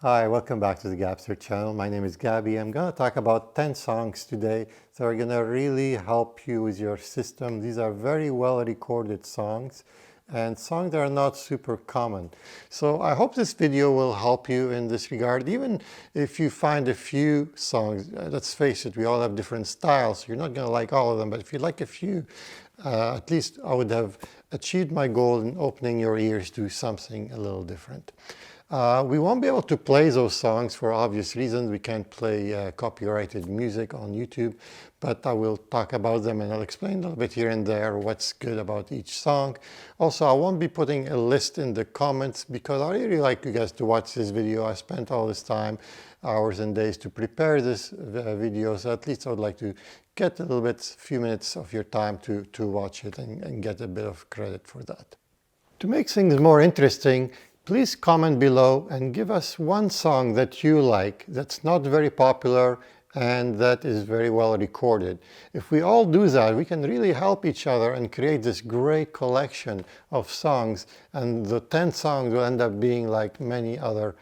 Hi, welcome back to the Gabster channel. My name is Gabby. I'm going to talk about 10 songs today that are going to really help you with your system. These are very well recorded songs and songs that are not super common. So I hope this video will help you in this regard. Even if you find a few songs, let's face it, we all have different styles, so you're not going to like all of them, but if you like a few, at least I would have achieved my goal in opening your ears to something a little different. We won't be able to play those songs for obvious reasons. We can't play copyrighted music on YouTube, but I will talk about them and I'll explain a little bit here and there what's good about each song. Also, I won't be putting a list in the comments because I really like you guys to watch this video. I spent all this time, hours and days to prepare this video, so at least I would like to get a little bit, few minutes of your time to watch it and get a bit of credit for that. To make things more interesting, please comment below and give us one song that you like that's not very popular and that is very well recorded. If we all do that, we can really help each other and create this great collection of songs, and the 10 songs will end up being like many other,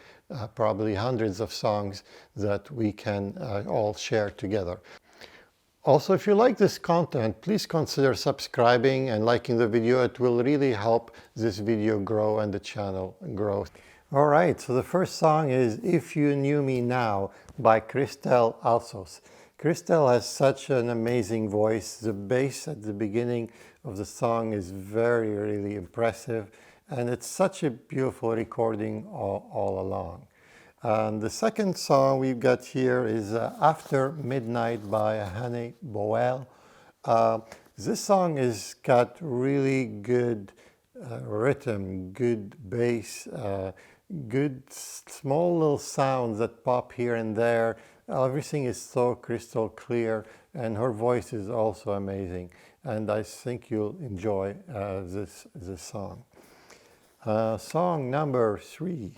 probably hundreds of songs that we can all share together. Also, if you like this content, please consider subscribing and liking the video. It will really help this video grow and the channel grow. All right, so the first song is If You Knew Me Now by Cristel Alsos. Cristel has such an amazing voice. The bass at the beginning of the song is really impressive, and it's such a beautiful recording all along. The second song we've got here is After Midnight by Hanne Boel. This song has got really good rhythm, good bass, good small little sounds that pop here and there. Everything is so crystal clear, and her voice is also amazing. And I think you'll enjoy this song. Song number 3.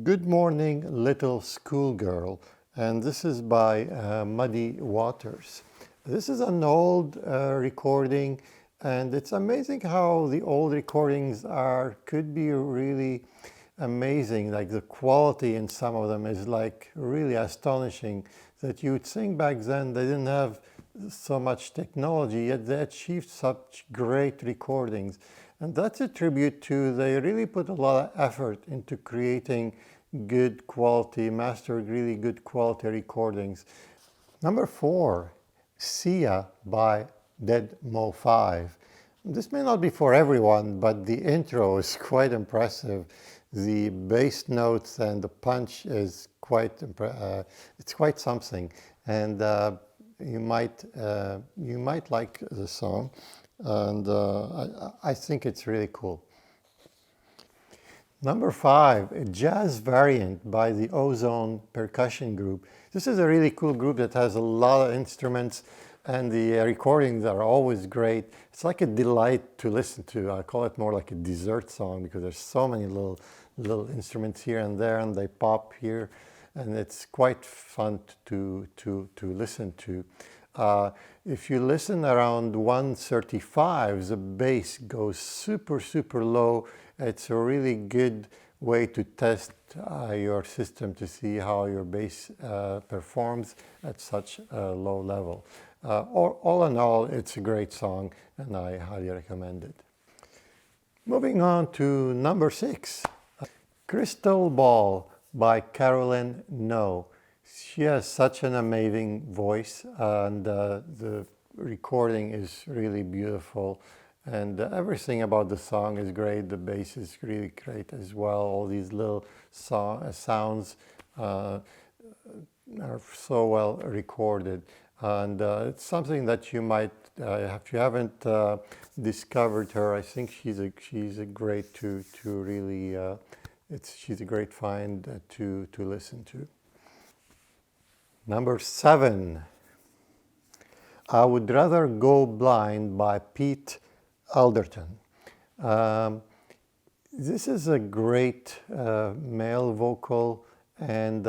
Good Morning Little Schoolgirl, and this is by Muddy Waters. This is an old recording, and it's amazing how the old recordings could be really amazing. Like the quality in some of them is like really astonishing, that you would think back then they didn't have so much technology, yet they achieved such great recordings. And that's a tribute to, they really put a lot of effort into creating good quality, mastered really good quality recordings. Number 4, Sia by Dead Mo 5. This may not be for everyone, but the intro is quite impressive. The bass notes and the punch is it's quite something. And you might like the song. And I think it's really cool. Number 5, a jazz variant by the Ozone Percussion Group. This is a really cool group that has a lot of instruments, and the recordings are always great. It's like a delight to listen to. I call it more like a dessert song because there's so many little instruments here and there, and they pop here, and it's quite fun to listen to. If you listen around 135, the bass goes super low. It's a really good way to test your system to see how your bass performs at such a low level. All in all, it's a great song, and I highly recommend it. Moving on to number 6, Crystal Ball by Carolyn No. She has such an amazing voice, and the recording is really beautiful, and everything about the song is great. The bass is really great as well. All these little sounds are so well recorded, and it's something that you might, if you haven't discovered her, I think she's a great to really. She's a great find to listen to. Number 7, I Would Rather Go Blind by Pete Alderton. This is a great male vocal, and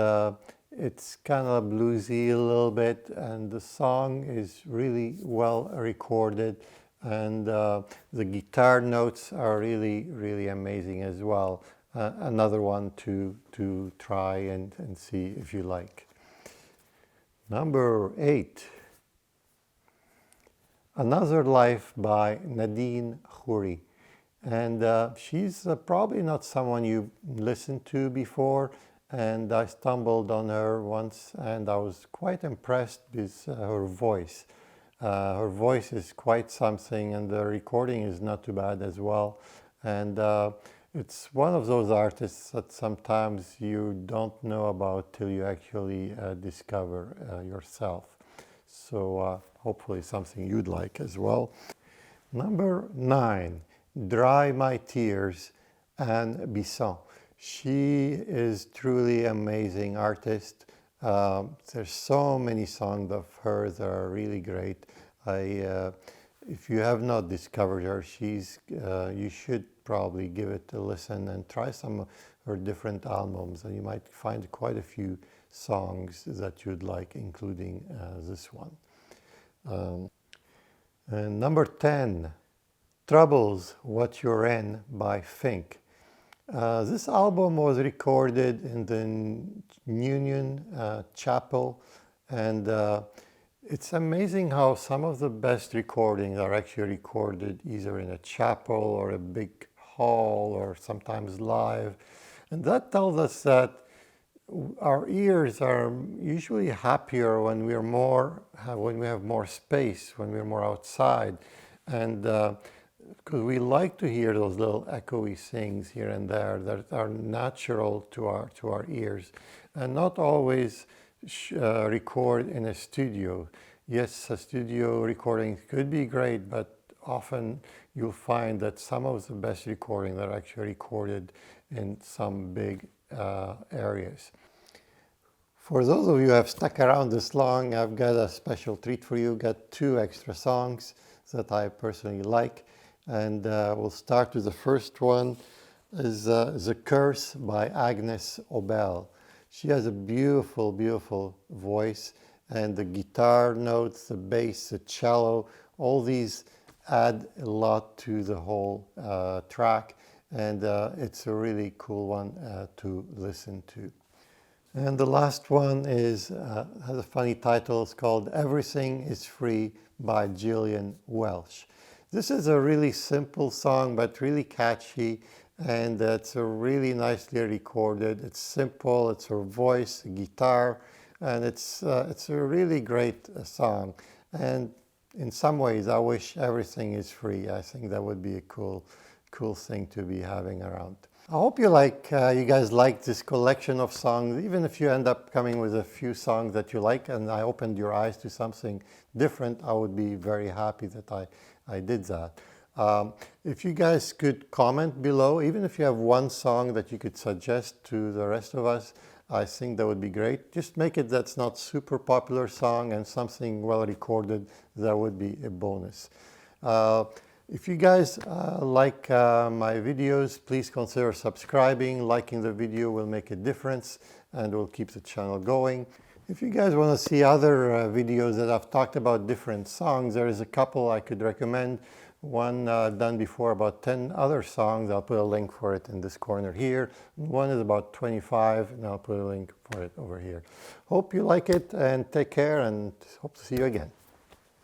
it's kind of bluesy a little bit, and the song is really well recorded, and the guitar notes are really amazing as well. another one to try and see if you like. Number 8, Another Life by Nadine Khoury. And she's probably not someone you've listened to before, and I stumbled on her once and I was quite impressed with her voice. Her voice is quite something, and the recording is not too bad as well. And it's one of those artists that sometimes you don't know about till you actually discover yourself. So hopefully something you'd like as well. Number 9, Dry My Tears, Anne Bisson. She is truly amazing artist. There's so many songs of hers that are really great. If you have not discovered her, you should probably give it a listen and try some of her different albums, and you might find quite a few songs that you'd like, including this one. And number 10, Troubles, What You're In by Fink. This album was recorded in the Union Chapel, and it's amazing how some of the best recordings are actually recorded either in a chapel or a big hall or sometimes live. And that tells us that our ears are usually happier when we have more space, when we're more outside, and because we like to hear those little echoey things here and there that are natural to our ears, and not always record in a studio. Yes, a studio recording could be great, but often you'll find that some of the best recordings are actually recorded in some big areas. For those of you who have stuck around this long, I've got a special treat for you. Got 2 extra songs that I personally like, and we'll start with the first one. Is The Curse by Agnes Obel. She has a beautiful, beautiful voice, and the guitar notes, the bass, the cello, all these add a lot to the whole track, and it's a really cool one to listen to. And the last one has a funny title. It's called Everything is Free by Gillian Welch. This is a really simple song, but really catchy, and it's really nicely recorded. It's simple, it's her voice, guitar, and it's a really great song. And in some ways, I wish everything is free. I think that would be a cool thing to be having around. I hope you guys like this collection of songs, even if you end up coming with a few songs that you like, and I opened your eyes to something different. I would be very happy that I did that. If you guys could comment below, even if you have one song that you could suggest to the rest of us, I think that would be great. Just make it that's not super popular song and something well recorded. That would be a bonus. If you guys like my videos, please consider subscribing. Liking the video will make a difference and will keep the channel going. If you guys want to see other videos that I've talked about different songs, there is a couple I could recommend. One done before about 10 other songs. I'll put a link for it in this corner here. One is about 25, and I'll put a link for it over here. Hope you like it, and take care, and hope to see you again.